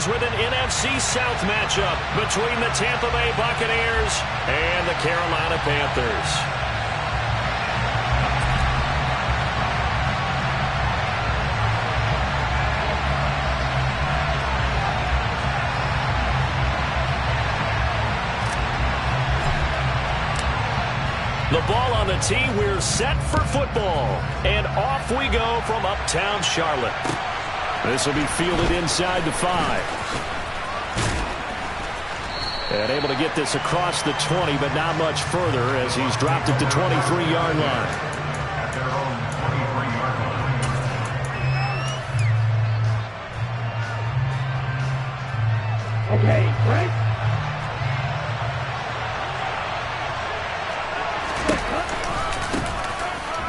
begins with an NFC South matchup between the Tampa Bay Buccaneers and the Carolina Panthers. The ball on the tee, we're set for football. And off we go from uptown Charlotte. This will be fielded inside the 5. And able to get this across the 20, but not much further as he's dropped it to 23-yard line. Okay, break.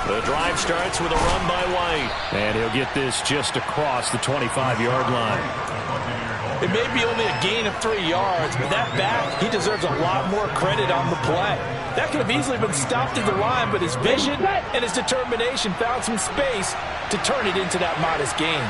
The drive starts with a run by White. And he'll get this just across the 25-yard line. It may be only a gain of 3 yards, but that back, he deserves a lot more credit on the play. That could have easily been stopped at the line, but his vision and his determination found some space to turn it into that modest gain.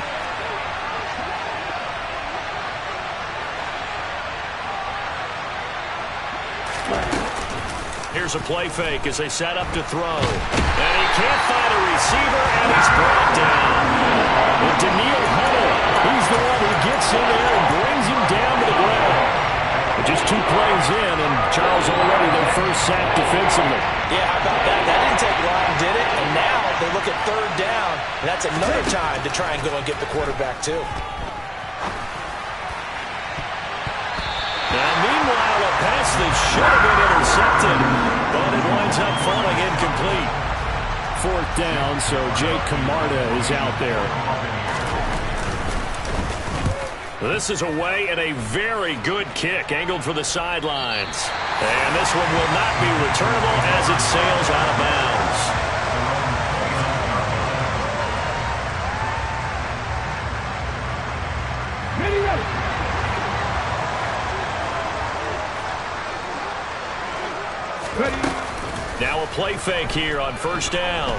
Here's a play fake as they set up to throw. And he can't find a receiver, and he's brought down. And Daniil Hunter, he's the one who gets in there and brings him down to the ground. But just 2 plays in, and Charles already their first sack defensively. Yeah, how about that? That didn't take long, did it? And now they look at 3rd down, and that's another time to try and go and get the quarterback, too. Now, meanwhile, a pass that should have been intercepted, but it winds up falling incomplete. 4th down, so Jake Camarda is out there. This is away and a very good kick, angled for the sidelines. And this one will not be returnable as it sails out of bounds. Now a play fake here on 1st down.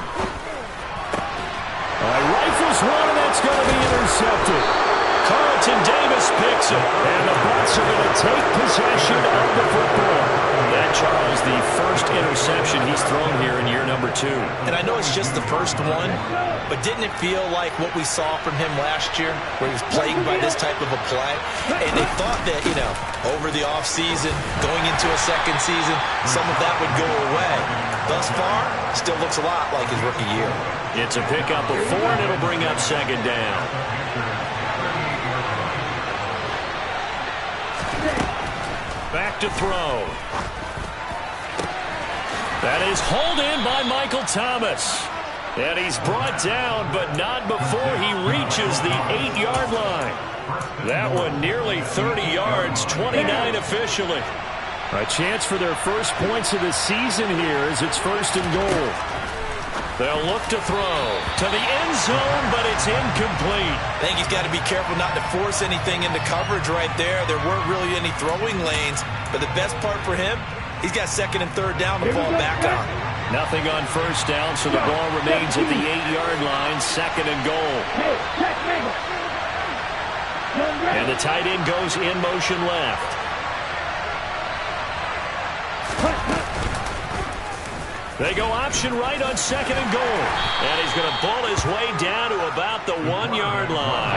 Rifles one, and that's going to be intercepted. Carlton Davis picks it, and the Bucs are going to take possession of the football. That, Charles, the first interception he's thrown here in year number 2. And I know it's just the first one, but didn't it feel like what we saw from him last year, where he was plagued by this type of a play? And they thought that, you know, over the offseason, going into a second season, some of that would go away. Thus far, still looks a lot like his rookie year. It's a pickup of 4, and it'll bring up 2nd down. Back to throw. That is hauled in by Michael Thomas. And he's brought down, but not before he reaches the 8-yard line. That one nearly 30 yards, 29 officially. A chance for their first points of the season here as it's 1st and goal. They'll look to throw to the end zone, but it's incomplete. I think he's got to be careful not to force anything into coverage right there. There weren't really any throwing lanes, but the best part for him, he's got 2nd and 3rd down to fall back on. Nothing on 1st down, so the ball remains at the 8-yard line, 2nd and goal. And the tight end goes in motion left. They go option right on 2nd and goal. And he's going to bull his way down to about the 1-yard line.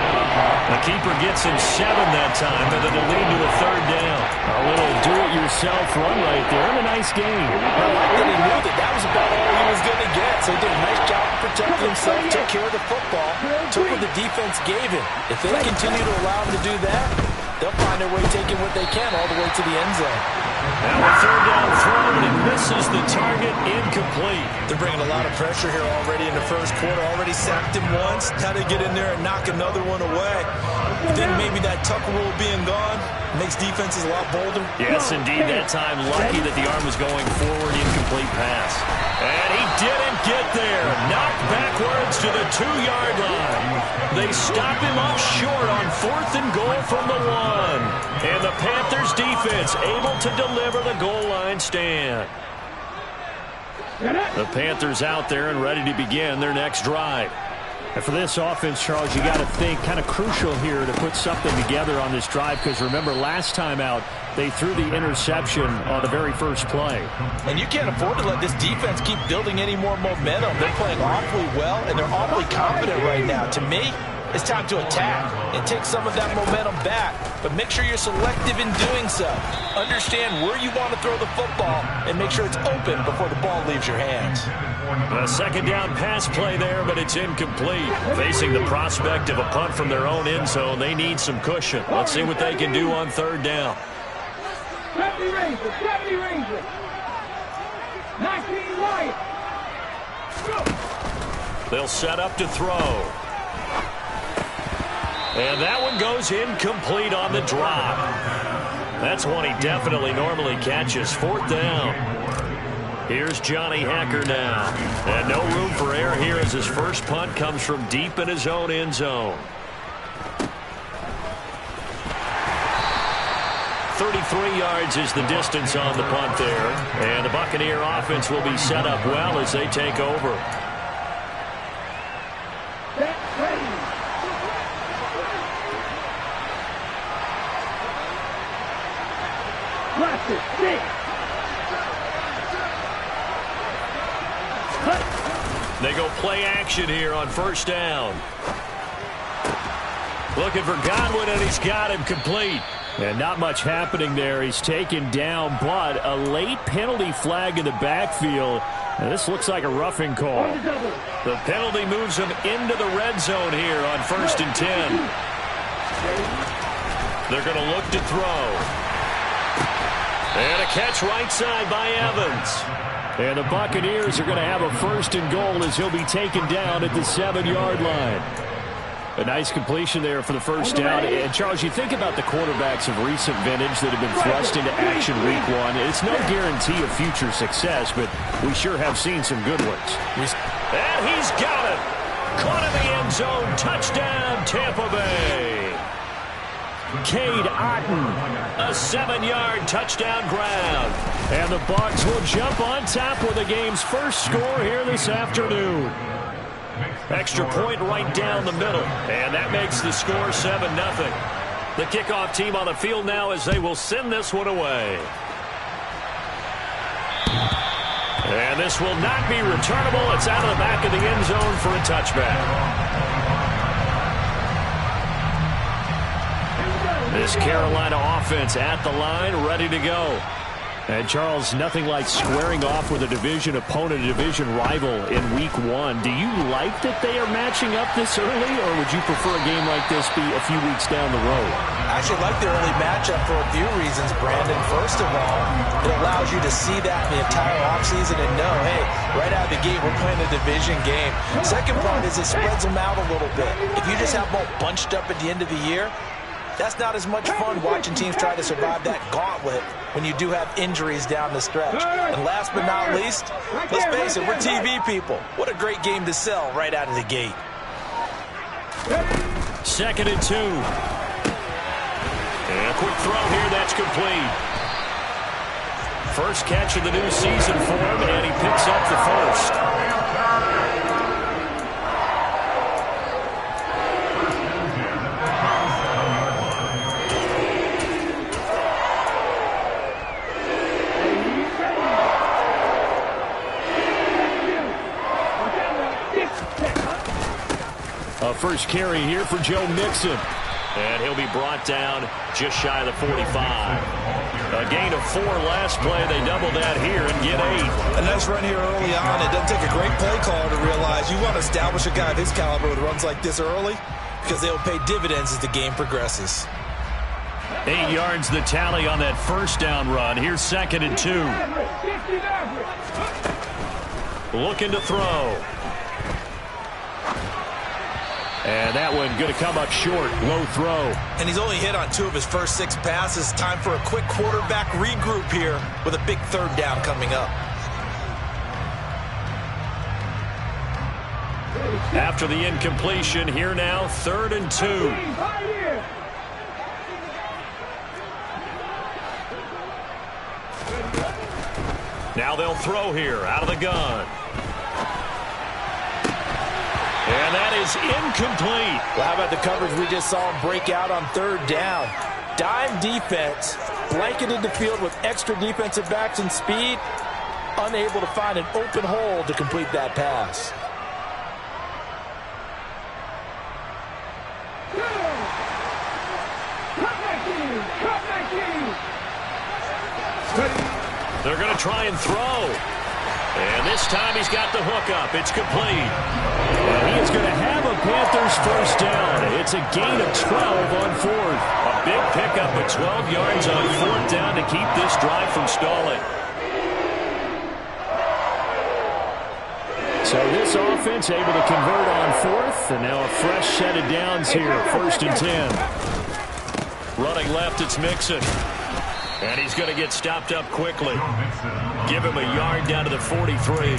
The keeper gets him 7 that time, but it'll lead to a 3rd down. A little do-it-yourself run right there, and a nice game. I like that he knew that was about all he was going to get. So he did a nice job of protecting himself, took care of the football, took what the defense gave him. If they continue to allow him to do that, they'll find their way taking what they can all the way to the end zone. Now a 3rd down throw, and it misses the target, incomplete. They're bringing a lot of pressure here already in the 1st quarter. Already sacked him once. How to get in there and knock another one away. I think maybe that tuck rule being gone makes defenses a lot bolder. Yes, indeed. That time, lucky that the arm was going forward, incomplete pass. And he didn't get there. Knocked backwards to the 2-yard line. They stop him up short on 4th and goal from the 1. And the Panthers defense able to deliver the goal line stand. The Panthers out there and ready to begin their next drive. And for this offense, Charles, you got to think kind of crucial here to put something together on this drive, because remember last time out they threw the interception on the very first play. And you can't afford to let this defense keep building any more momentum. They're playing awfully well, and they're awfully confident right now. To me, it's time to attack and take some of that momentum back, but make sure you're selective in doing so. Understand where you want to throw the football and make sure it's open before the ball leaves your hands. A second down pass play there, but it's incomplete. Facing the prospect of a punt from their own end zone, they need some cushion. Let's see what they can do on third down. 70 Rangers. 19 right. They'll set up to throw. And that one goes incomplete on the drop. That's one he definitely normally catches. Fourth down. Here's Johnny Hacker now. And no room for error here as his first punt comes from deep in his own end zone. 33 yards is the distance on the punt there. And the Buccaneer offense will be set up well as they take over. They go play action here on first down. Looking for Godwin, and he's got him complete. And not much happening there. He's taken down, but a late penalty flag in the backfield. And this looks like a roughing call. The penalty moves him into the red zone here on 1st and 10. They're going to look to throw. And a catch right side by Evans. And the Buccaneers are going to have a 1st and goal as he'll be taken down at the 7-yard line. A nice completion there for the first down. And, Charles, you think about the quarterbacks of recent vintage that have been thrust into action week one. It's no guarantee of future success, but we sure have seen some good ones. And he's got it. Caught in the end zone. Touchdown, Tampa Bay. Cade Otton, a 7-yard touchdown grab. And the Bucs will jump on top with the game's first score here this afternoon. Extra point right down the middle, and that makes the score 7-0. The kickoff team on the field now as they will send this one away. And this will not be returnable. It's out of the back of the end zone for a touchback. This Carolina offense at the line, ready to go. And, Charles, nothing like squaring off with a division opponent, a division rival in week one. Do you like that they are matching up this early, or would you prefer a game like this be a few weeks down the road? I actually like the early matchup for a few reasons, Brandon. First of all, it allows you to see that the entire offseason and know, hey, right out of the gate, we're playing a division game. Second part is it spreads them out a little bit. If you just have them all bunched up at the end of the year, that's not as much fun watching teams try to survive that gauntlet when you do have injuries down the stretch. And last but not least, let's face it, we're TV people. What a great game to sell right out of the gate. 2nd and 2. And a quick throw here, that's complete. First catch of the new season for him, and he picks up the first. First carry here for Joe Mixon. And he'll be brought down just shy of the 45. A gain of 4 last play. They double that here and get 8. A nice run here early on. It doesn't take a great play caller to realize you want to establish a guy of his caliber with runs like this early because they'll pay dividends as the game progresses. 8 yards the tally on that first down run. Here's 2nd and 2. Looking to throw. And that one going to come up short. Low throw. And he's only hit on 2 of his first 6 passes. Time for a quick quarterback regroup here with a big 3rd down coming up. After the incompletion, here now, 3rd and 2. Now they'll throw here out of the gun. And that is incomplete. Well, how about the coverage we just saw him break out on third down? Dime defense, blanketed the field with extra defensive backs and speed, unable to find an open hole to complete that pass. They're going to try and throw. And this time he's got the hook up. It's complete. And he is going to have a Panthers first down. It's a gain of 12 on fourth. A big pickup of 12 yards on fourth down to keep this drive from stalling. So this offense able to convert on fourth. And now a fresh set of downs here. First and 10. Running left, it's Mixon. And he's going to get stopped up quickly. Give him a yard down to the 43.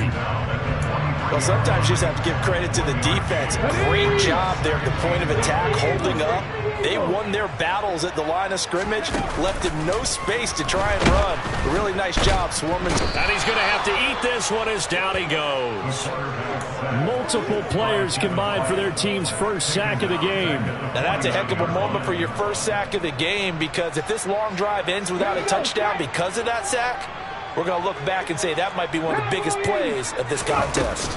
Well, sometimes you just have to give credit to the defense. Great job there at the point of attack, holding up. They won their battles at the line of scrimmage, left him no space to try and run. A really nice job swarming. And he's going to have to eat this one as down he goes. Multiple players combined for their team's first sack of the game. Now that's a heck of a moment for your first sack of the game, because if this long drive ends without a touchdown because of that sack, we're going to look back and say that might be one of the biggest plays of this contest.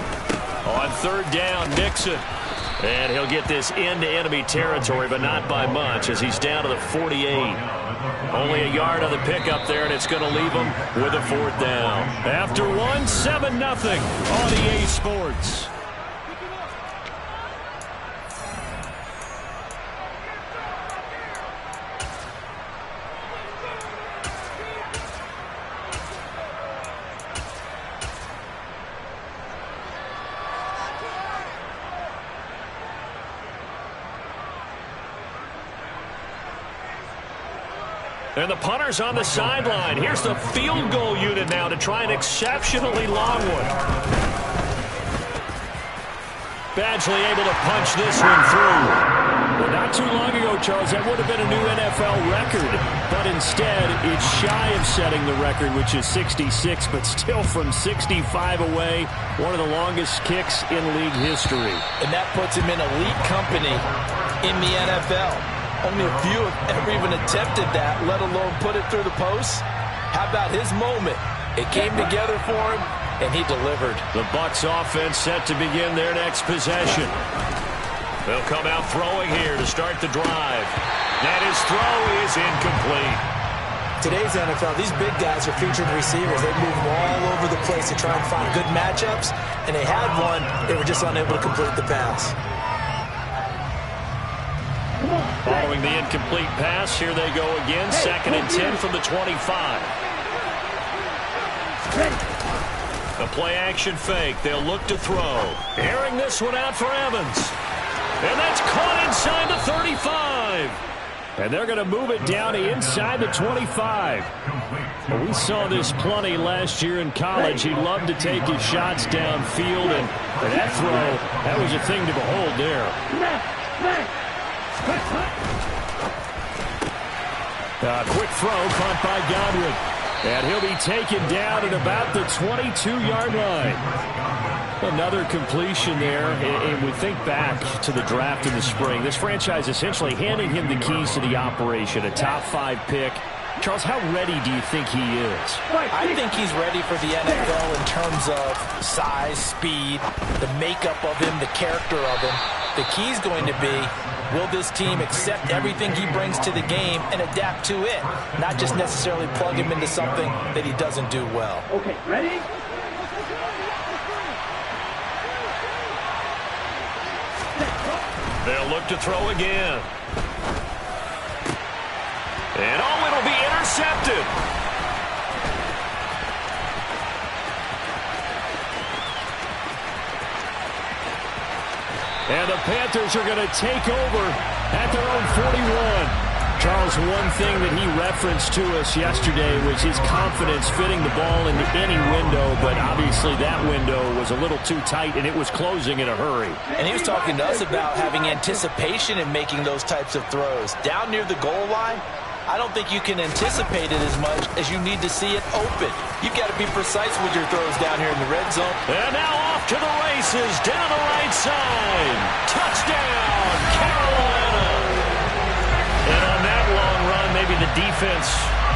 On third down, Mixon. And he'll get this into enemy territory, but not by much, as he's down to the 48. Only a yard on the pickup there, and it's going to leave him with a fourth down. After one, 7-0 on EA Sports. And the punter's on the sideline. Here's the field goal unit now to try an exceptionally long one. Badgley able to punch this one through. Well, not too long ago, Charles, that would have been a new NFL record. But instead, it's shy of setting the record, which is 66, but still from 65 away, one of the longest kicks in league history. And that puts him in elite company in the NFL. Only a few have ever even attempted that, let alone put it through the post. How about his moment? It came together for him, and he delivered. The Bucs offense set to begin their next possession. They'll come out throwing here to start the drive. And his throw is incomplete. Today's NFL, these big guys are featured receivers. They move all over the place to try and find good matchups, and they had one. They were just unable to complete the pass. Following the incomplete pass, here they go again. Second and 10 from the 25. A play-action fake. They'll look to throw. Airing this one out for Evans. And that's caught inside the 35. And they're going to move it down to inside the 25. Well, we saw this plenty last year in college. He loved to take his shots downfield, and that throw, that was a thing to behold there. Quick throw caught by Godwin. And he'll be taken down at about the 22-yard line. Another completion there. And we think back to the draft in the spring. This franchise essentially handing him the keys to the operation. A top 5 pick. Charles, how ready do you think he is? I think he's ready for the NFL in terms of size, speed, the makeup of him, the character of him. The key's going to be, will this team accept everything he brings to the game and adapt to it? Not just necessarily plug him into something that he doesn't do well. Okay, ready? They'll look to throw again. And oh, it'll be intercepted. And the Panthers are going to take over at their own 41. Charles, one thing that he referenced to us yesterday was his confidence fitting the ball into any window, but obviously that window was a little too tight, and it was closing in a hurry. And he was talking to us about having anticipation in making those types of throws. Down near the goal line, I don't think you can anticipate it as much as you need to see it open. You've got to be precise with your throws down here in the red zone. And now off to the races, down the right side. Touchdown, Carolina. And on that long run, maybe the defense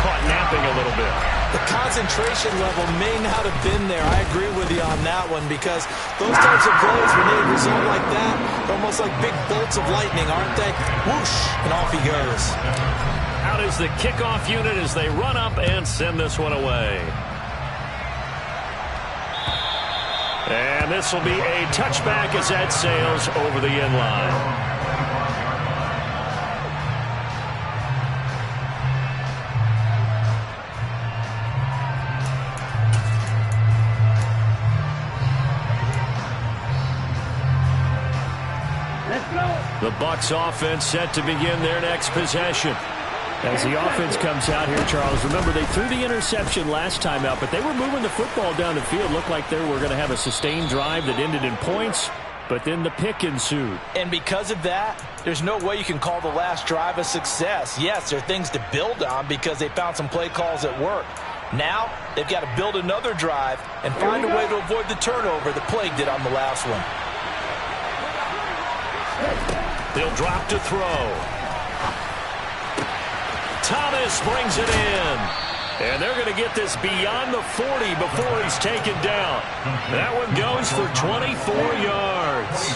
caught napping a little bit. The concentration level may not have been there. I agree with you on that one, because those types of plays, when they result like that, they're almost like big bolts of lightning, aren't they? Whoosh, and off he goes. Out is the kickoff unit as they run up and send this one away. And this will be a touchback as that sails over the end line. The Bucs offense set to begin their next possession. As the offense comes out here, Charles, remember they threw the interception last time out, but they were moving the football down the field. Looked like they were going to have a sustained drive that ended in points, but then the pick ensued. And because of that, there's no way you can call the last drive a success. Yes, there are things to build on because they found some play calls that work. Now, they've got to build another drive and find a way to avoid the turnover that plagued it on the last one. They'll drop to throw. Thomas brings it in. And they're going to get this beyond the 40 before he's taken down. That one goes for 24 yards.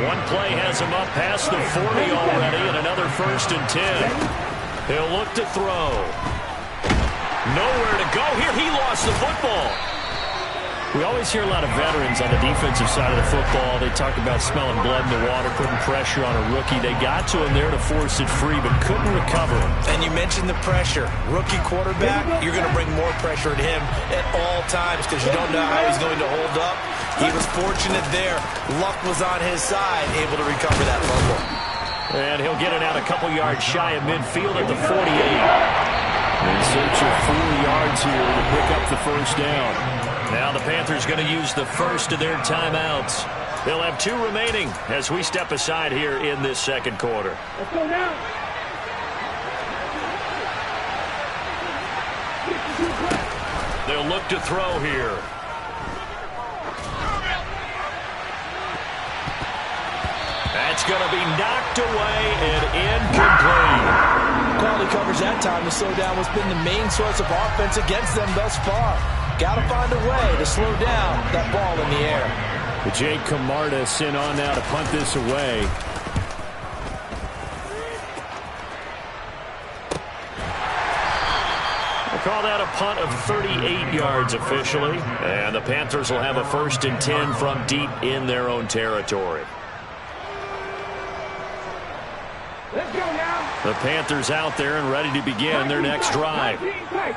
One play has him up past the 40 already, and another 1st and 10. He'll look to throw. Nowhere to go here. He lost the football. We always hear a lot of veterans on the defensive side of the football. They talk about smelling blood in the water, putting pressure on a rookie. They got to him there to force it free, but couldn't recover him. And you mentioned the pressure. Rookie quarterback, you're going to bring more pressure at him at all times because you don't know how he's going to hold up. He was fortunate there. Luck was on his side, able to recover that fumble. And he'll get it out a couple yards shy of midfield at the 48. In search of 4 yards here to pick up the first down. Now the Panthers going to use the first of their timeouts. They'll have 2 remaining as we step aside here in this second quarter. Let's go now. They'll look to throw here. That's going to be knocked away and incomplete. Quality coverage that time to slow down what's been the main source of offense against them thus far. Got to find a way to slow down that ball in the air. Jake Camarda sent on now to punt this away. We'll call that a punt of 38 yards officially. And the Panthers will have a 1st and 10 from deep in their own territory. Let's go now. The Panthers out there and ready to begin their next drive.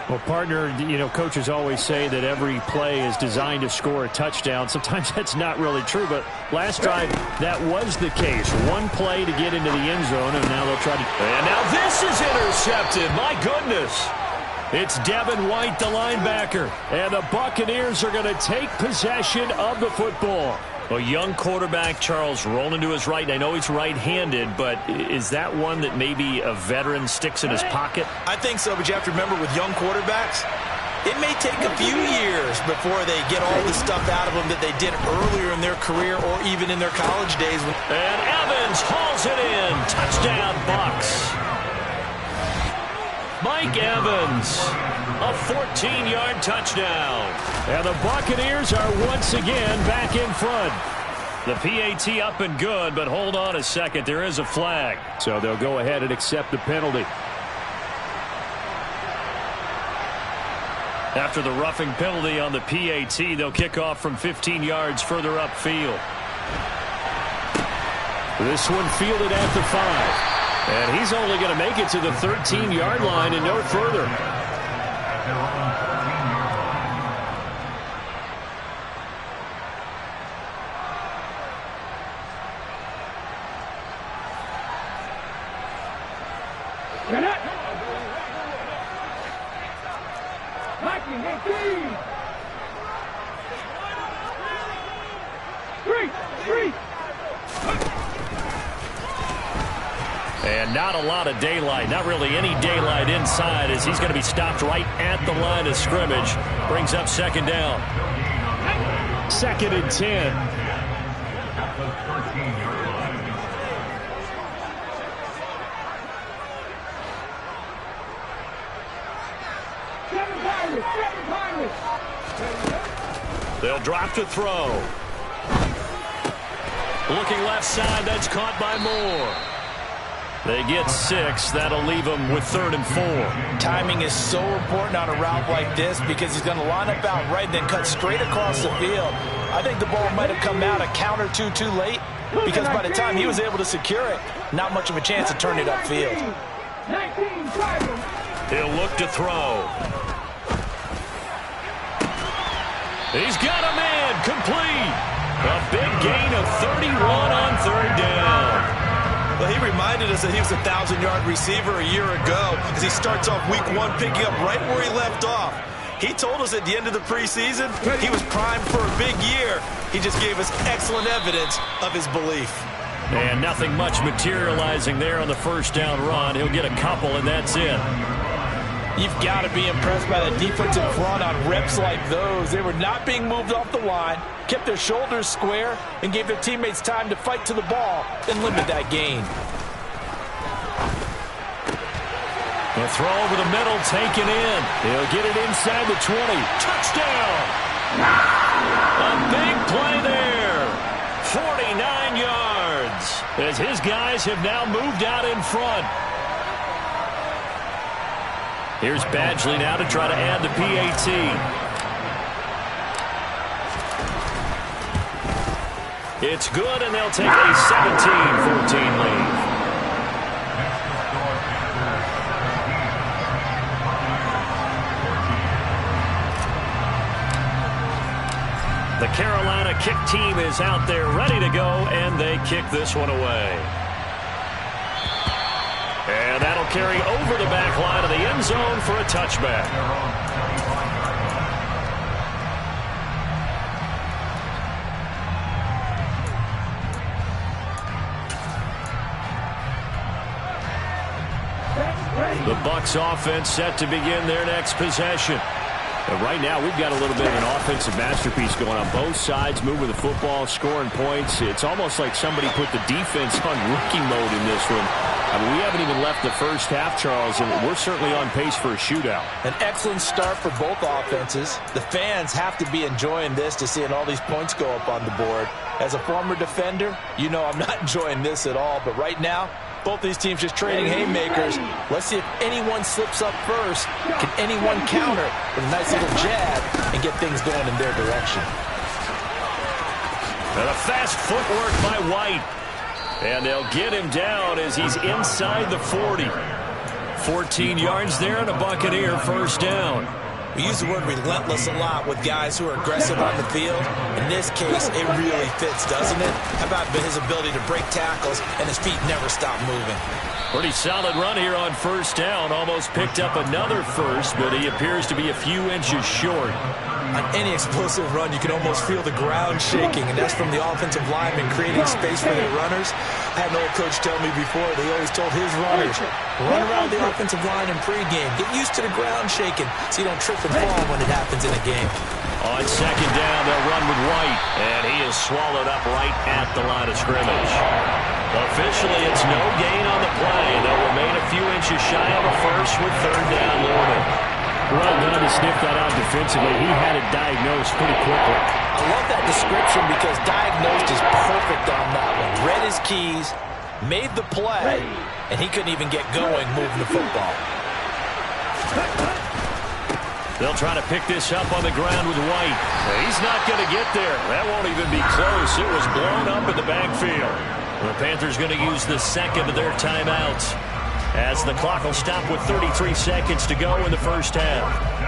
Well, partner, you know, coaches always say that every play is designed to score a touchdown. Sometimes that's not really true, but last drive, that was the case. One play to get into the end zone, and now they'll try to... And now this is intercepted. My goodness. It's Devin White, the linebacker. And the Buccaneers are going to take possession of the football. A young quarterback, Charles, rolling to his right. And I know he's right-handed, but is that one that maybe a veteran sticks in his pocket? I think so, but you have to remember with young quarterbacks, it may take a few years before they get all the stuff out of them that they did earlier in their career or even in their college days. And Evans hauls it in. Touchdown, Bucs. Mike Evans, a 14-yard touchdown. And the Buccaneers are once again back in front. The PAT up and good, but hold on a second. There is a flag. So they'll go ahead and accept the penalty. After the roughing penalty on the PAT, they'll kick off from 15 yards further upfield. This one fielded at the 5. And he's only going to make it to the 13-yard line and no further. And not a lot of daylight, not really any daylight inside, as he's going to be stopped right at the line of scrimmage. Brings up second down. 2nd and 10. They'll drop to throw. Looking left side, that's caught by Moore. They get 6. That'll leave them with 3rd and 4. Timing is so important on a route like this because he's going to line up out right and then cut straight across the field. I think the ball might have come out a count or two too late because by the time he was able to secure it, not much of a chance to turn it upfield. He'll look to throw. He's got a man complete. A big gain of 31 on 3rd down. Well, he reminded us that he was a 1,000-yard receiver a year ago as he starts off week 1 picking up right where he left off. He told us at the end of the preseason he was primed for a big year. He just gave us excellent evidence of his belief. And nothing much materializing there on the first down run. He'll get a couple, and that's it. You've got to be impressed by the defensive front on reps like those. They were not being moved off the line, kept their shoulders square, and gave their teammates time to fight to the ball and limit that gain. The throw over the middle, taken in. He'll get it inside the 20. Touchdown! A big play there. 49 yards. As his guys have now moved out in front. Here's Badgley now to try to add the PAT. It's good, and they'll take a 17-14 lead. The Carolina kick team is out there ready to go, and they kick this one away. And that'll carry over the back line of the end zone for a touchback. The Bucs offense set to begin their next possession. And right now, we've got a little bit of an offensive masterpiece going on both sides, moving the football, scoring points. It's almost like somebody put the defense on rookie mode in this one. I mean, we haven't even left the first half, Charles, and we're certainly on pace for a shootout. An excellent start for both offenses. The fans have to be enjoying this to seeing all these points go up on the board. As a former defender, you know I'm not enjoying this at all, but right now, both these teams just trading haymakers. Let's see if anyone slips up first. Can anyone counter with a nice little jab and get things going in their direction? And a fast footwork by White. And they'll get him down as he's inside the 40. 14 yards there and a Buccaneer first down. We use the word relentless a lot with guys who are aggressive on the field. In this case, it really fits, doesn't it? How about his ability to break tackles and his feet never stop moving? Pretty solid run here on first down. Almost picked up another first, but he appears to be a few inches short. On any explosive run, you can almost feel the ground shaking, and that's from the offensive linemen creating space for their runners. I had an old coach tell me before, they always told his runners, run around the offensive line in pregame. Get used to the ground shaking so you don't trip and fall when it happens in a game. On second down, they'll run with White, and he is swallowed up right at the line of scrimmage. Officially, it's no gain on the play. They'll remain a few inches shy of a first with third down looming. Well done to sniff that out defensively. He had it diagnosed pretty quickly. I love that description because diagnosed is perfect on that one. Read his keys, made the play, and he couldn't even get going moving the football. They'll try to pick this up on the ground with White. He's not going to get there. That won't even be close. It was blown up in the backfield. The Panthers going to use the second of their timeouts, as the clock will stop with 33 seconds to go in the first half.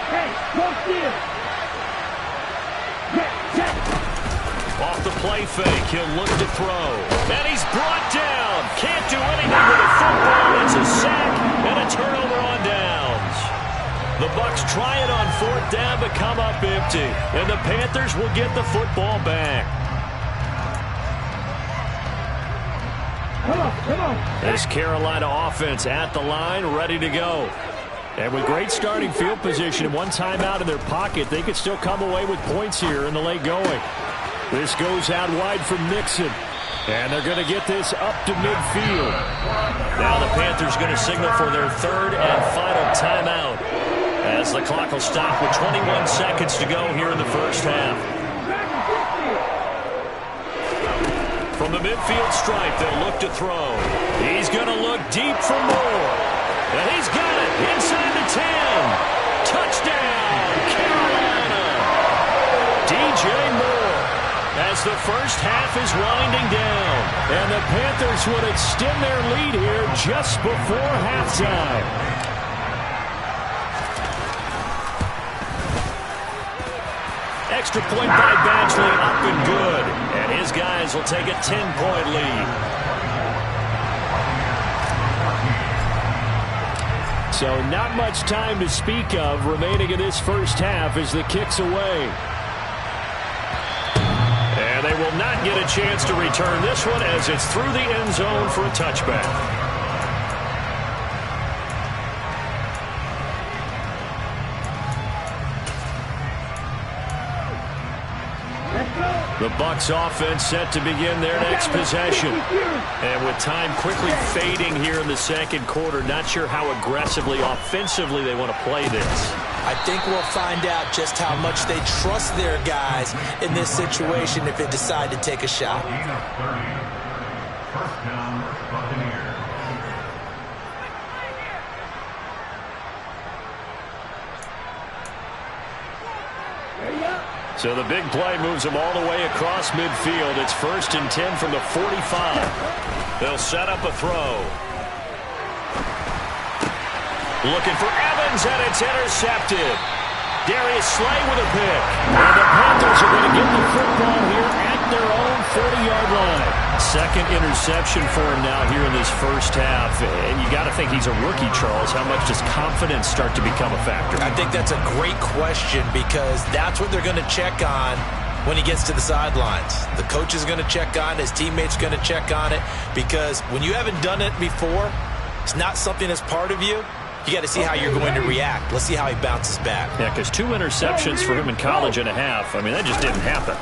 Hey, go steal. Off the play fake, he'll look to throw. And he's brought down. Can't do anything with the football. It's a sack and a turnover on downs. The Bucs try it on 4th down but come up empty. And the Panthers will get the football back. Come on. This Carolina offense at the line, ready to go. And with great starting field position and one timeout in their pocket, they could still come away with points here in the late going. This goes out wide from Nixon. And they're going to get this up to midfield. Now the Panthers going to signal for their 3rd and final timeout, as the clock will stop with 21 seconds to go here in the first half. From the midfield stripe, they'll look to throw. He's going to look deep for more. And he's got it inside the 10. Touchdown, Carolina. DJ Moore, as the first half is winding down. And the Panthers would extend their lead here just before halftime. Extra point by Badgley, up and good. And his guys will take a 10-point lead. So not much time to speak of remaining in this first half as the kick's away. And they will not get a chance to return this one as it's through the end zone for a touchback. The Bucs offense set to begin their next possession. And with time quickly fading here in the second quarter, not sure how aggressively, offensively they want to play this. I think we'll find out just how much they trust their guys in this situation if they decide to take a shot. First down, Buccaneers. So the big play moves them all the way across midfield. It's 1st and 10 from the 45. They'll set up a throw. Looking for Evans, and it's intercepted. Darius Slay with a pick. And the Panthers are going to get the football here at their own 40-yard line. Second interception for him now here in this first half. And you got to think he's a rookie, Charles. How much does confidence start to become a factor? I think that's a great question because that's what they're going to check on when he gets to the sidelines. The coach is going to check on it. His teammates are going to check on it because when you haven't done it before, it's not something that's part of you. You got to see how you're going to react. Let's see how he bounces back. Yeah, because 2 interceptions for him in college and a half. I mean, that just didn't happen.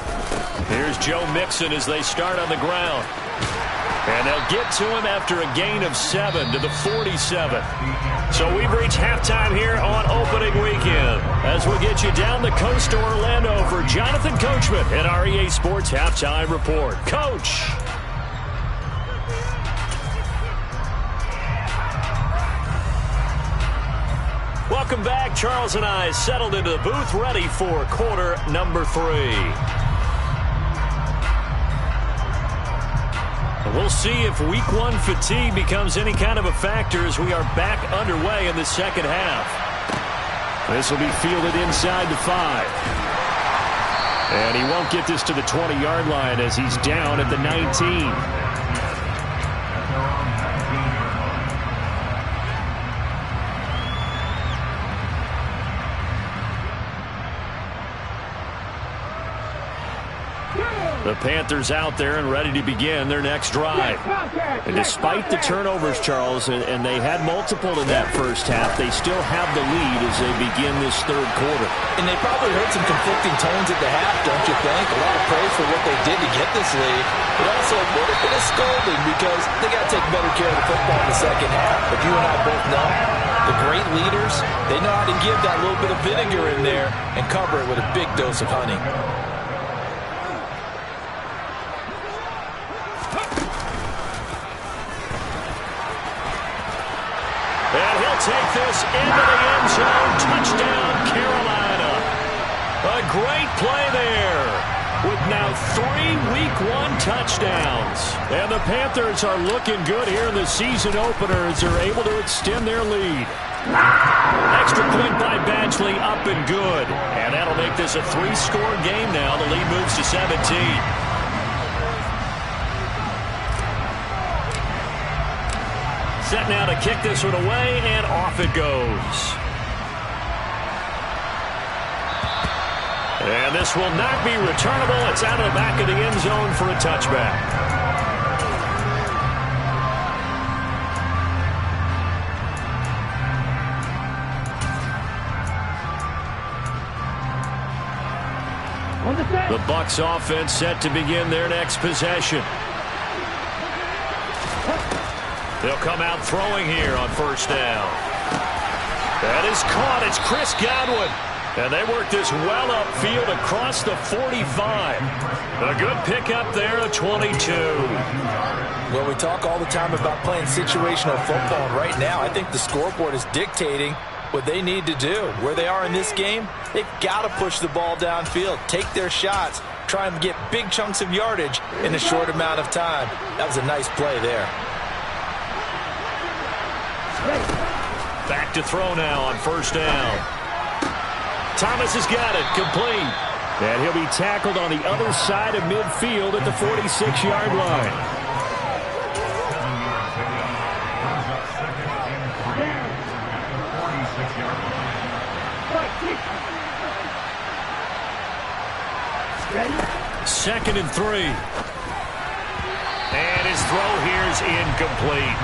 Here's Joe Mixon as they start on the ground. And they'll get to him after a gain of 7 to the 47. So we've reached halftime here on opening weekend as we get you down the coast to Orlando for Jonathan Coachman at REA Sports Halftime Report. Coach! Welcome back. Charles and I settled into the booth ready for quarter number 3. We'll see if week 1 fatigue becomes any kind of a factor as we are back underway in the second half. This will be fielded inside the 5. And he won't get this to the 20-yard line as he's down at the 19. The Panthers out there and ready to begin their next drive. And despite the turnovers, Charles, and they had multiple in that first half, they still have the lead as they begin this third quarter. And they probably heard some conflicting tones at the half, don't you think? A lot of praise for what they did to get this lead, but also a little bit of scolding because they got to take better care of the football in the second half. But you and I both know the great leaders, they know how to give that little bit of vinegar in there and cover it with a big dose of honey. Take this into the end zone. Touchdown, Carolina. A great play there with now 3 week 1 touchdowns. And the Panthers are looking good here in the season opener as they're able to extend their lead. Extra point by Badgley, up and good. And that'll make this a 3-score game now. The lead moves to 17. Set now to kick this one away, and off it goes. And this will not be returnable. It's out of the back of the end zone for a touchback. The Bucs offense set to begin their next possession. They'll come out throwing here on first down. That is caught. It's Chris Godwin. And they work this well upfield across the 45. A good pickup there at 22. Well, we talk all the time about playing situational football, and right now I think the scoreboard is dictating what they need to do. Where they are in this game, they've got to push the ball downfield, take their shots, try and get big chunks of yardage in a short amount of time. That was a nice play there. Back to throw now on first down. Thomas has got it, complete. And he'll be tackled on the other side of midfield at the 46-yard line. Second and 3. And his throw here is incomplete.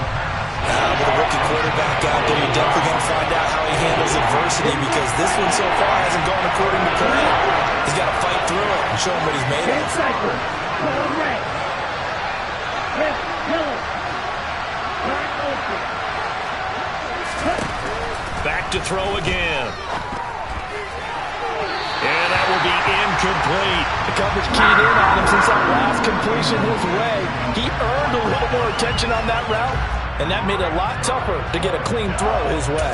With a rookie quarterback out there, you're definitely going to find out how he handles adversity, because this one so far hasn't gone according to plan. He's got to fight through it and show him what he's made of. Back to throw again. And that will be incomplete. The coverage keyed in on him since that last completion his way. He earned a little more attention on that route, and that made it a lot tougher to get a clean throw his way.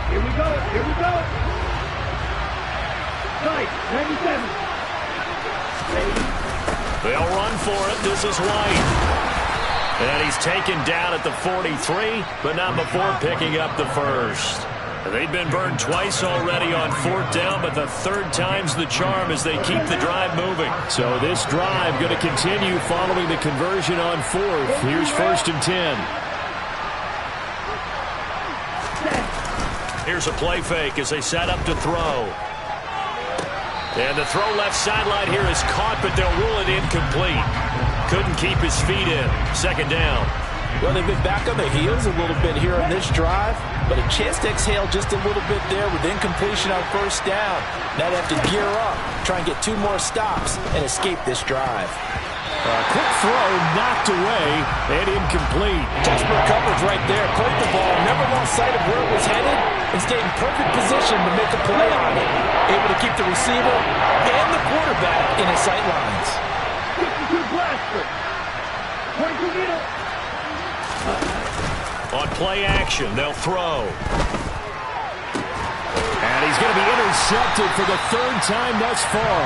Here we go. Here we go. Nice. 97. They'll run for it. This is White. And he's taken down at the 43, but not before picking up the first. They've been burned twice already on fourth down, but the third time's the charm as they keep the drive moving. So this drive going to continue following the conversion on fourth. Here's first and 10. Here's a play fake as they set up to throw. And the throw left sideline here is caught, but they'll rule it incomplete. Couldn't keep his feet in. Second down. Well, they've been back on the heels a little bit here on this drive, but a chance to exhale just a little bit there with incompletion on first down. Now they have to gear up, try and get 2 more stops, and escape this drive. Quick throw knocked away and incomplete. Textbook coverage right there. Caught the ball, never lost sight of where it was headed, and stayed in perfect position to make a play on it. Able to keep the receiver and the quarterback in his sight lines. 52 blaster. 22 meter. On play action, they'll throw. And he's going to be intercepted for the third time thus far.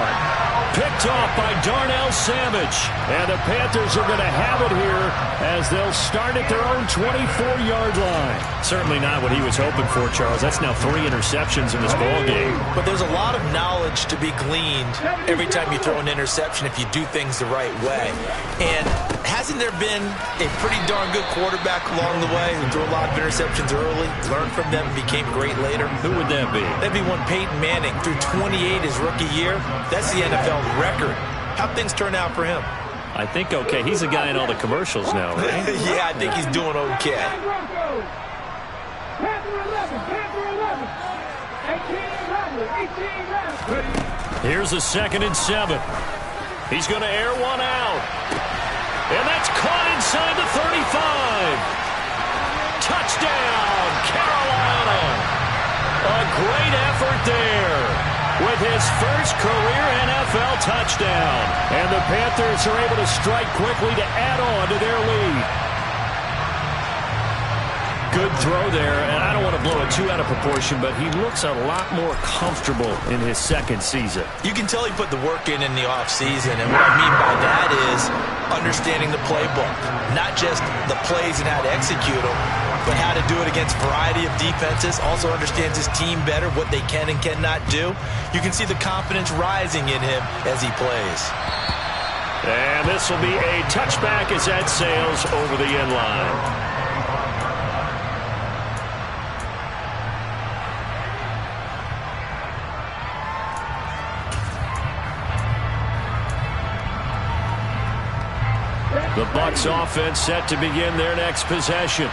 Picked off by Darnell Savage. And the Panthers are going to have it here as they'll start at their own 24-yard line. Certainly not what he was hoping for, Charles. That's now 3 interceptions in this ball game. But there's a lot of knowledge to be gleaned every time you throw an interception if you do things the right way. And hasn't there been a pretty darn good quarterback along the way who threw a lot of interceptions early, learned from them, and became great later? Who would that be? That'd be one Peyton Manning. Threw 28 his rookie year. That's the NFL record. How'd things turn out for him? I think okay. He's a guy in all the commercials now, right? Yeah, I think he's doing okay. Panther 11. Panther 11. 18 11. 18 11. Here's a 2nd and 7. He's going to air one out. And that's caught inside the 35. Touchdown, Carolina. A great effort there with his first career NFL touchdown. And the Panthers are able to strike quickly to add on to their lead. Good throw there, and I don't want to blow it too out of proportion, but he looks a lot more comfortable in his second season. You can tell he put the work in the offseason, and what I mean by that is understanding the playbook. Not just the plays and how to execute them, but how to do it against a variety of defenses. Also understands his team better, what they can and cannot do. You can see the confidence rising in him as he plays. And this will be a touchback as that sails over the end line. The Bucs offense set to begin their next possession.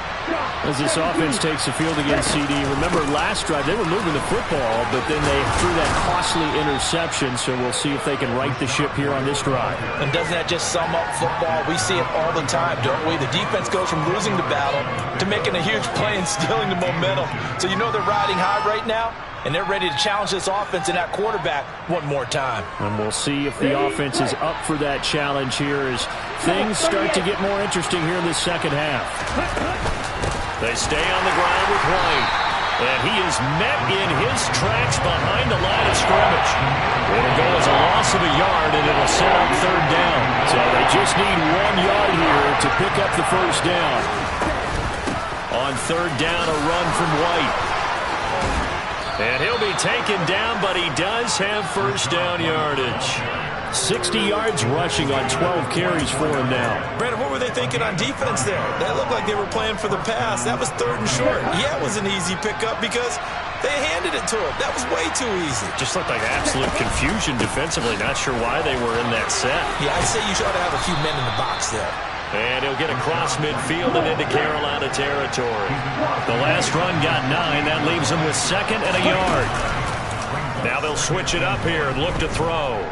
As this offense takes the field against CD, remember last drive they were moving the football, but then they threw that costly interception, so we'll see if they can right the ship here on this drive. And doesn't that just sum up football? We see it all the time, don't we? The defense goes from losing the battle to making a huge play and stealing the momentum. So you know they're riding high right now, and they're ready to challenge this offense and that quarterback one more time. And we'll see if the offense is up for that challenge here as things start to get more interesting here in the second half. They stay on the ground with White. And he is met in his tracks behind the line of scrimmage. It'll go as a loss of a yard, and it'll set up third down. So they just need 1 yard here to pick up the first down. On third down, a run from White. And he'll be taken down, but he does have first down yardage. 60 yards rushing on 12 carries for him now. Brandon, what were they thinking on defense there? That looked like they were playing for the pass. That was third and short. Yeah, it was an easy pickup because they handed it to him. That was way too easy. Just looked like absolute confusion defensively. Not sure why they were in that set. Yeah, I'd say you ought to have a few men in the box there. And he'll get across midfield and into Carolina territory. The last run got 9. That leaves him with second and a yard. Now they'll switch it up here and look to throw.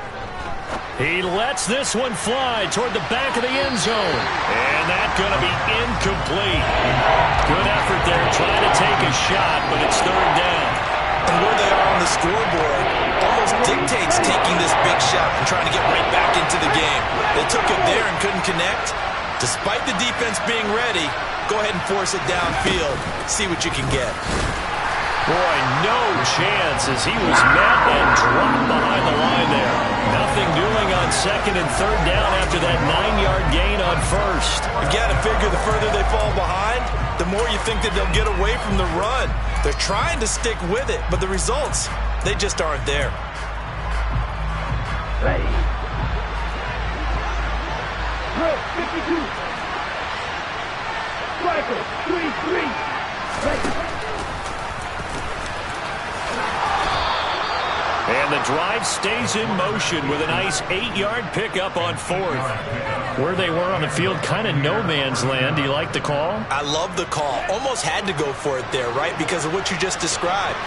He lets this one fly toward the back of the end zone. And that's going to be incomplete. Good effort there trying to take a shot, but it's third down. And where they are on the scoreboard almost dictates taking this big shot and trying to get right back into the game. They took it there and couldn't connect. Despite the defense being ready, go ahead and force it downfield. See what you can get. Boy, no chance as he was met and dropped behind the line there. Nothing doing on second and third down after that 9-yard gain on first. You got to figure the further they fall behind, the more you think that they'll get away from the run. They're trying to stick with it, but the results, they just aren't there. Ready. 52. Striker, 3-3. Ready. And the drive stays in motion with a nice 8-yard pickup on fourth. Where they were on the field, kind of no man's land. Do you like the call? I love the call. Almost had to go for it there, right? Because of what you just described.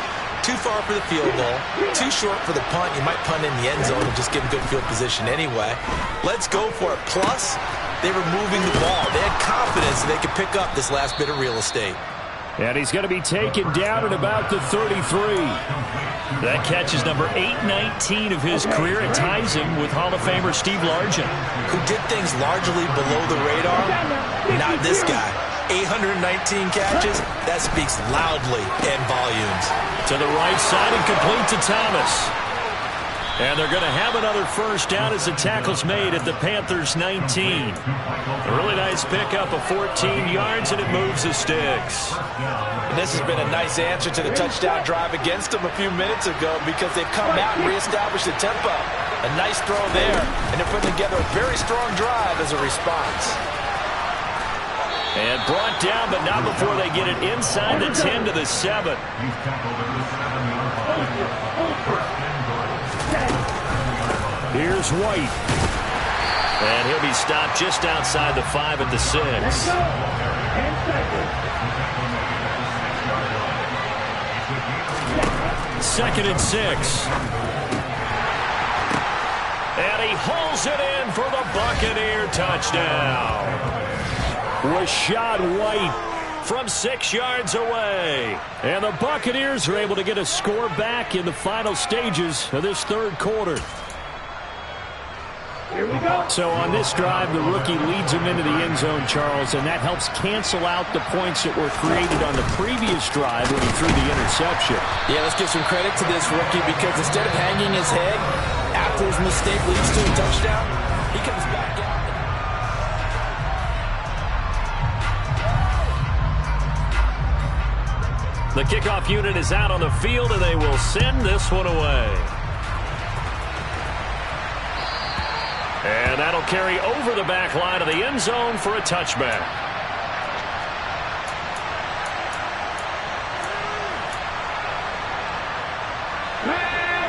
Too far for the field goal, too short for the punt. You might punt in the end zone and just give them good field position anyway. Let's go for it. Plus, they were moving the ball. They had confidence that they could pick up this last bit of real estate. And he's going to be taken down at about the 33. That catch is number 819 of his career. It ties him with Hall of Famer Steve Largent, who did things largely below the radar. Not this guy. 819 catches. That speaks loudly in volumes. To the right side and complete to Thomas. And they're going to have another first down as the tackle's made at the Panthers' 19. A really nice pickup of 14 yards, and it moves the sticks. And this has been a nice answer to the touchdown drive against them a few minutes ago because they've come out and reestablished the tempo. A nice throw there, and they're putting together a very strong drive as a response. And brought down, but not before they get it inside the 10 to the 7. Here's White. And he'll be stopped just outside the 5 at the 6. Second and 6. And he hauls it in for the Buccaneer touchdown. Rashad White from 6 yards away. And the Buccaneers are able to get a score back in the final stages of this third quarter. Here we go. So on this drive, the rookie leads him into the end zone, Charles, and that helps cancel out the points that were created on the previous drive when he threw the interception. Yeah, let's give some credit to this rookie because instead of hanging his head after his mistake leads to a touchdown, he comes back out. The kickoff unit is out on the field, and they will send this one away. And that'll carry over the back line of the end zone for a touchback.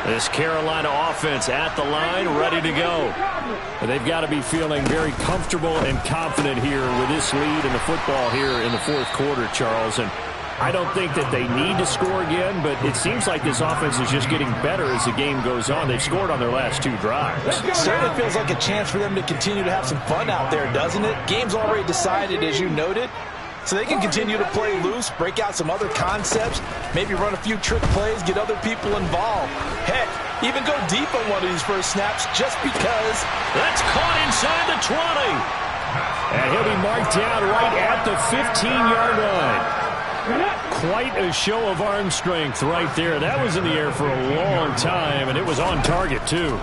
This Carolina offense at the line, ready to go. They've got to be feeling very comfortable and confident here with this lead in the football here in the fourth quarter, Charles. And I don't think that they need to score again, but it seems like this offense is just getting better as the game goes on. They've scored on their last 2 drives. Certainly feels like a chance for them to continue to have some fun out there, doesn't it? Game's already decided, as you noted. So they can continue to play loose, break out some other concepts, maybe run a few trick plays, get other people involved. Heck, even go deep on one of these first snaps just because. That's caught inside the 20. And he'll be marked down right at the 15-yard line. Quite a show of arm strength right there. That was in the air for a long time, and it was on target, too.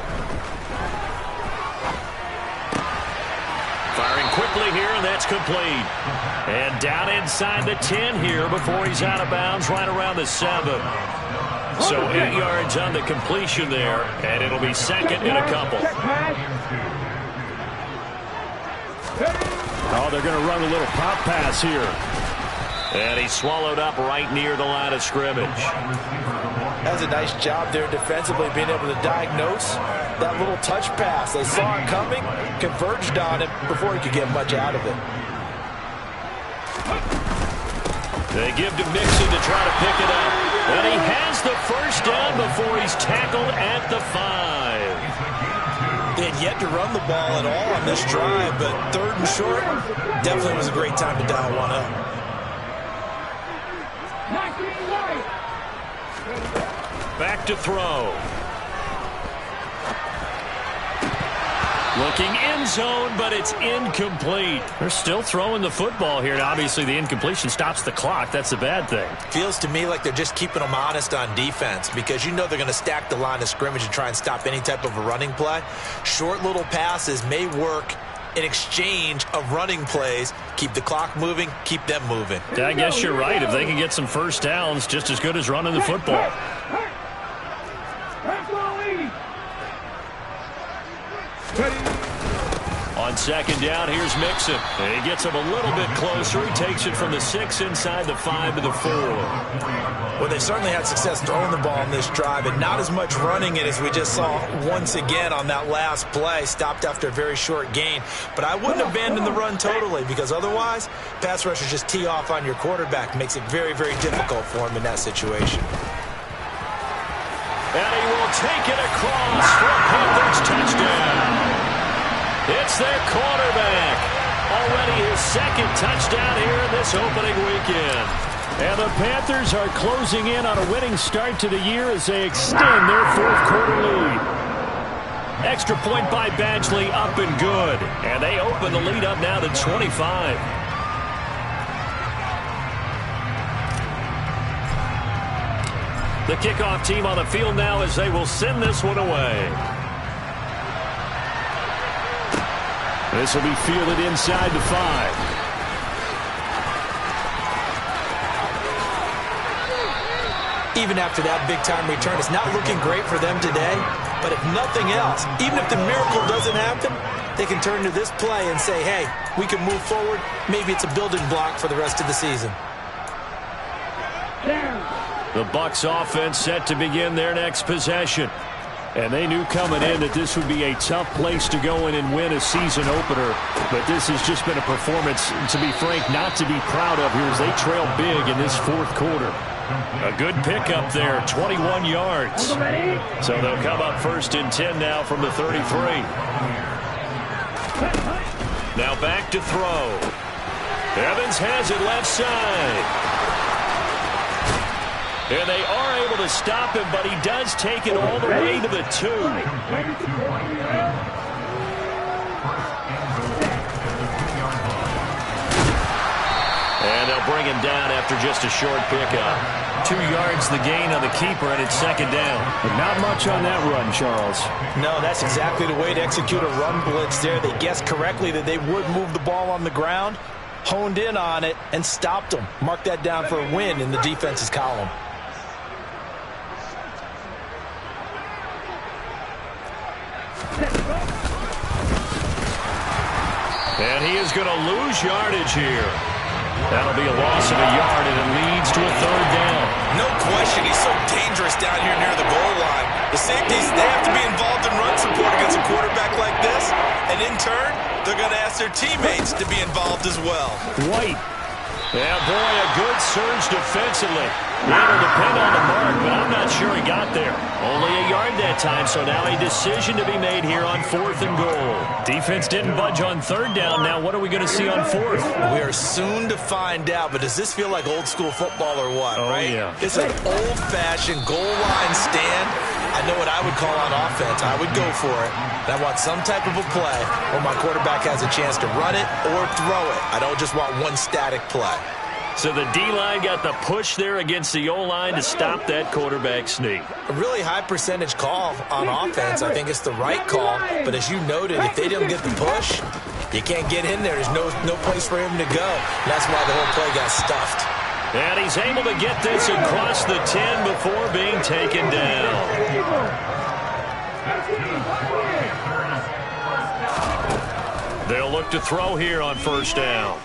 Firing quickly here, and that's complete. And down inside the 10 here before he's out of bounds, right around the 7. So 8 yards on the completion there, and it'll be second and a couple. Oh, they're going to run a little pop pass here. And he's swallowed up right near the line of scrimmage. That's a nice job there defensively, being able to diagnose that little touch pass. They saw it coming, converged on it before he could get much out of it. They give to Mixon to try to pick it up. And he has the first down before he's tackled at the 5. They had yet to run the ball at all on this drive, but 3rd and short definitely was a great time to dial one up. Back to throw. Looking end zone, but it's incomplete. They're still throwing the football here, and obviously the incompletion stops the clock. That's a bad thing. Feels to me like they're just keeping them honest on defense because you know they're going to stack the line of scrimmage and try and stop any type of a running play. Short little passes may work in exchange of running plays. Keep the clock moving, keep them moving. I guess you're right. If they can get some first downs, just as good as running the football. On second down, here's Mixon. And he gets him a little bit closer. He takes it from the 6 inside the 5 to the 4. Well, they certainly had success throwing the ball on this drive, and not as much running it as we just saw once again on that last play. Stopped after a very short gain. But I wouldn't abandon the run totally, because otherwise, pass rushers just tee off on your quarterback. Makes it very, very difficult for him in that situation. And he will take it across for a Panthers touchdown. It's their quarterback. Already his 2nd touchdown here in this opening weekend. And the Panthers are closing in on a winning start to the year as they extend their 4th quarter lead. Extra point by Badgley, up and good. And they open the lead up now to 25. The kickoff team on the field now as they will send this one away. This will be fielded inside the 5. Even after that big-time return, it's not looking great for them today. But if nothing else, even if the miracle doesn't happen, they can turn to this play and say, hey, we can move forward. Maybe it's a building block for the rest of the season. The Bucs offense set to begin their next possession. And they knew coming in that this would be a tough place to go in and win a season opener. But this has just been a performance, to be frank, not to be proud of here as they trail big in this 4th quarter. A good pickup there, 21 yards. So they'll come up 1st and 10 now from the 33. Now back to throw. Evans has it left side. And they are able to stop him, but he does take it all the way to the 2. And they'll bring him down after just a short pickup. 2 yards the gain on the keeper, and it's 2nd down. But not much on that run, Charles. No, that's exactly the way to execute a run blitz there. They guessed correctly that they would move the ball on the ground, honed in on it, and stopped them. Mark that down for a win in the defense's column. And he is going to lose yardage here. That'll be a loss of a yard, and it leads to a third down. No question, he's so dangerous down here near the goal line. The safeties, they have to be involved in run support against a quarterback like this. And in turn, they're going to ask their teammates to be involved as well. White. Yeah, boy, a good surge defensively. It'll depend on the mark, but I'm not sure he got there. Only a yard that time, so now a decision to be made here on 4th and goal. Defense didn't budge on 3rd down. Now what are we going to see on 4th? We are soon to find out, but does this feel like old school football or what, oh, right? Yeah. It's an old-fashioned goal line stand. I know what I would call on offense. I would go for it. And I want some type of a play where my quarterback has a chance to run it or throw it. I don't just want one static play. So the D-line got the push there against the O-line to stop that quarterback sneak. A really high percentage call on offense. I think it's the right call. But as you noted, if they don't get the push, you can't get in there. There's no place for him to go. And that's why the whole play got stuffed. And he's able to get this across the 10 before being taken down. They'll look to throw here on 1st down.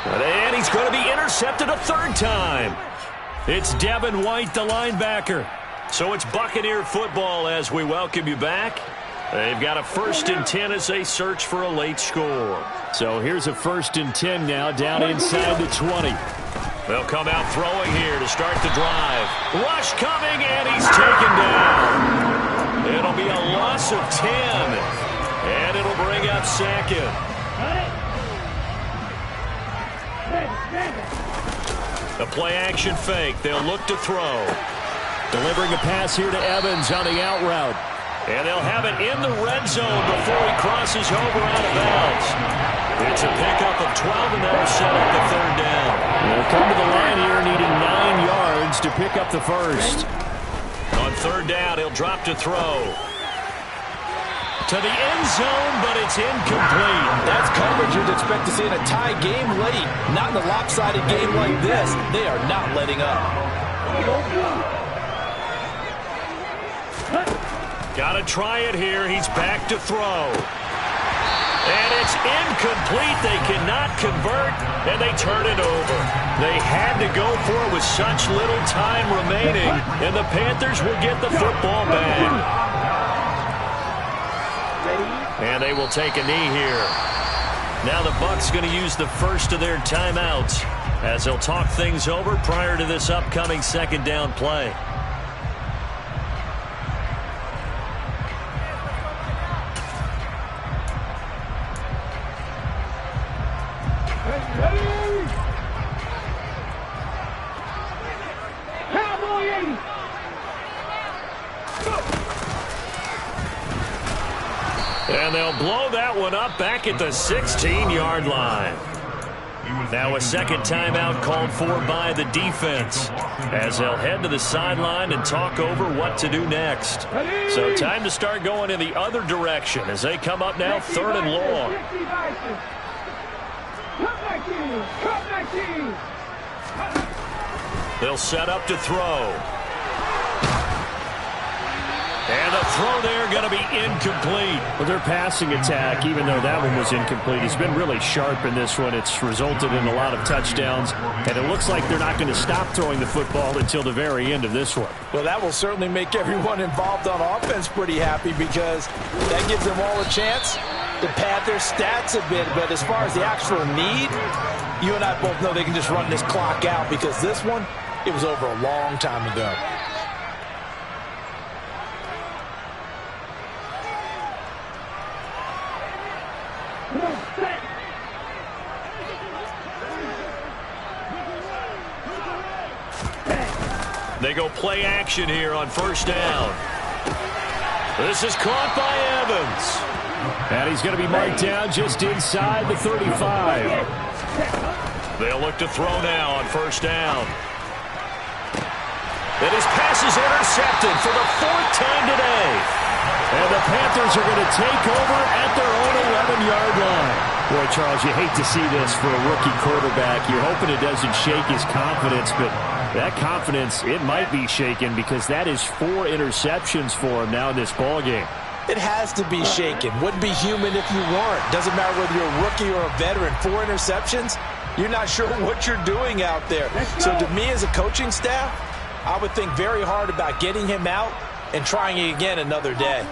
And he's going to be intercepted a 3rd time. It's Devin White, the linebacker. So it's Buccaneer football as we welcome you back. They've got a 1st and 10 as they search for a late score. So here's a 1st and 10 now down inside the 20. They'll come out throwing here to start the drive. Rush coming, and he's taken down. It'll be a loss of 10, and it'll bring up 2nd. A play-action fake. They'll look to throw. Delivering a pass here to Evans on the out route. And they'll have it in the red zone before he crosses over out of bounds. It's a pickup of 12, and that'll set up the 3rd down. They'll come to the line here needing 9 yards to pick up the 1st. On 3rd down, he'll drop to throw. To the end zone, but it's incomplete. That's coverage you'd expect to see in a tie game late. Not in a lopsided game like this. They are not letting up. Got to try it here. He's back to throw. And it's incomplete. They cannot convert, and they turn it over. They had to go for it with such little time remaining, and the Panthers will get the football back. And they will take a knee here. Now the Bucs going to use the 1st of their timeouts as they'll talk things over prior to this upcoming 2nd down play. And they'll blow that one up back at the 16-yard line. Now a 2nd timeout called for by the defense as they'll head to the sideline and talk over what to do next. So time to start going in the other direction as they come up now 3rd and long. They'll set up to throw. And the throw there going to be incomplete. Well, their passing attack, even though that one was incomplete, has been really sharp in this one. It's resulted in a lot of touchdowns, and it looks like they're not going to stop throwing the football until the very end of this one. Well, that will certainly make everyone involved on offense pretty happy because that gives them all a chance to pad their stats a bit. But as far as the actual need, you and I both know they can just run this clock out because this one, it was over a long time ago. They go play action here on 1st down. This is caught by Evans. And he's going to be marked down just inside the 35. They'll look to throw now on 1st down. And his pass is intercepted for the 4th time today. And the Panthers are going to take over at their own 11-yard line. Boy, Charles, you hate to see this for a rookie quarterback. You're hoping it doesn't shake his confidence, but that confidence, it might be shaken because that is 4 interceptions for him now in this ballgame. It has to be shaken. Wouldn't be human if you weren't. Doesn't matter whether you're a rookie or a veteran. 4 interceptions, you're not sure what you're doing out there. So to me as a coaching staff, I would think very hard about getting him out and trying it again another day.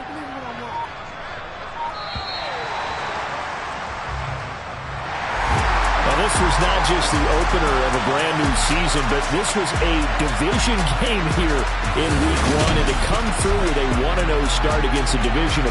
Well, this was not just the opener of a brand new season, but this was a division game here in week 1, and to come through with a 1-0 start against a division